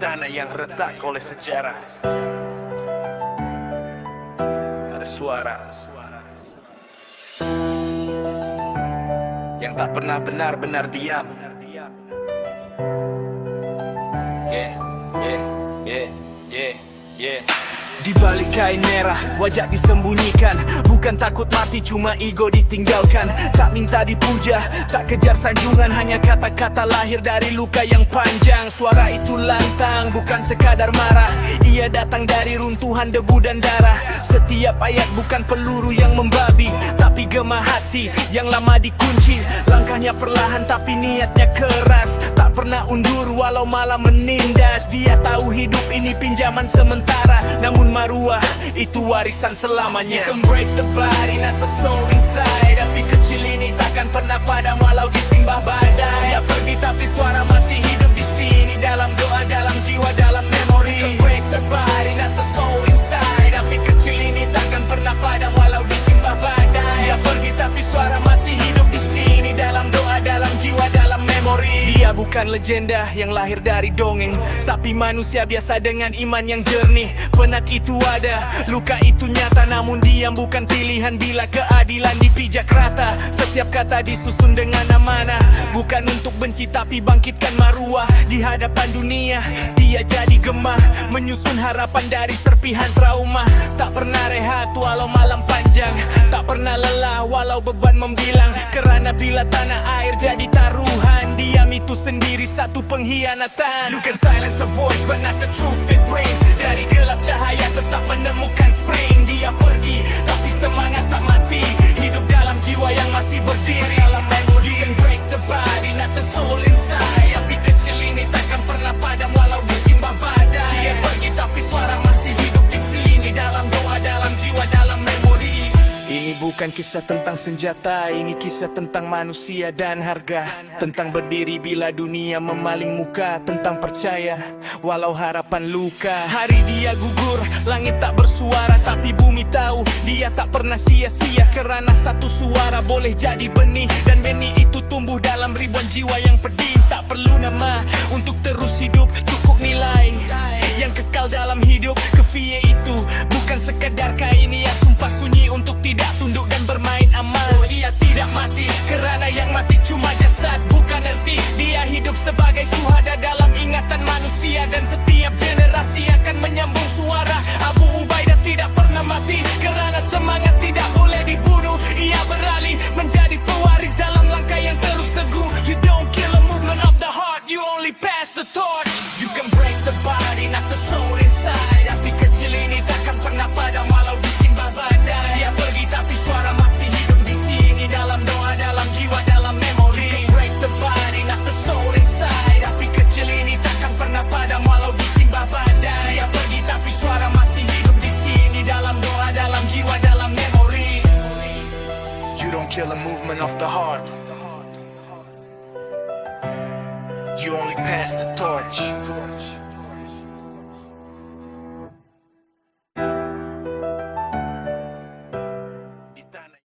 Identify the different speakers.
Speaker 1: tanah yang retak oleh sejarah. Ada suara yang tak pernah benar-benar diam. Di balik kain merah, wajah disembunyikan. Bukan takut mati, cuma ego ditinggalkan. Tak minta dipuja, tak kejar sanjungan. Hanya kata-kata lahir dari luka yang panjang. Suara itu lantang, bukan sekadar marah. Ia datang dari runtuhan debu dan darah. Setiap ayat bukan peluru yang membabi, tapi gema hati yang lama dikunci. Langkahnya perlahan tapi niatnya keras. Tak pernah undur walau malam menindas. Dia tahu hidup ini pinjaman sementara, namun maruah itu warisan selamanya. You can break the body, not the soul inside. Api kecil ini takkan pernah padam walau disimbah badai. Ya pergi tapi suara masih hidup di sini, dalam doa, dalam jiwa, dalam memori. You can break the body, not the soul inside. Api kecil ini takkan pernah padam walau disimbah badai. Ya pergi tapi suara masih hidup di sini, dalam doa, dalam jiwa, dalam memori. Dia bukan legenda yang lahir dari dongeng, tapi manusia biasa dengan iman yang jernih. Penat itu ada, luka itu nyata, namun diam bukan pilihan bila keadilan dipijak rata. Setiap kata disusun dengan amanah, bukan untuk benci tapi bangkitkan maruah. Di hadapan dunia, dia jadi gemah, menyusun harapan dari serpihan trauma. Tak pernah rehat walau malam panjang, tak pernah lelah walau beban membilang. Kerana bila tanah air jadi taruhan, diam itu sendiri satu pengkhianatan. You can silence a voice but not the truth it brings. Dari gelap cahaya tetap menemukan spring. Dia pergi tapi semangat tak mati, hidup dalam jiwa yang masih berdiri. Dalam memori, you can break the body, not the soul inside. Api kecil ini takkan pernah padam walau disimbah badai. Dia pergi tapi suara masih hidup di sini, dalam doa, dalam jiwa, dalam memori. Ini bukan kisah tentang senjata, ini kisah tentang manusia dan harga. Tentang berdiri bila dunia memaling muka, tentang percaya walau harapan luka. Hari dia gugur, langit tak bersuara, tapi bumi tahu dia tak pernah sia-sia. Kerana satu suara boleh jadi benih, dan benih itu tumbuh dalam ribuan jiwa yang pedih. Tak perlu nama untuk terus hidup, cukup nilai yang kekal dalam hidup. Kefie itu bukan sekadar kain yang sumpah sunyi untuk tidak tunduk dan bermain aman. Ia tidak mati kerana yang mati cuma jasad, bukan erti. Dia hidup sebagai syuhada dalam ingatan manusia, dan setiap generasi akan menyambung suara. Abu Ubaidah tidak pernah mati kerana semangat tidak boleh dibunuh. Ia beralih menjadi pewaris dalam langkah yang terus teguh. You don't kill a movement of the heart, you only pass the torch. You can break the body, not the soul inside. Api kecil ini takkan pernah padam walau disimbah badai. Dia pergi tapi suara masih hidup di sini, dalam doa, dalam jiwa, dalam memori. You can break the body, not the soul inside. Api kecil ini takkan pernah padam walau disimbah badai. Dia pergi tapi suara masih hidup di sini, dalam doa, dalam jiwa, dalam memori. You don't kill a movement of the heart, you only pass the torch.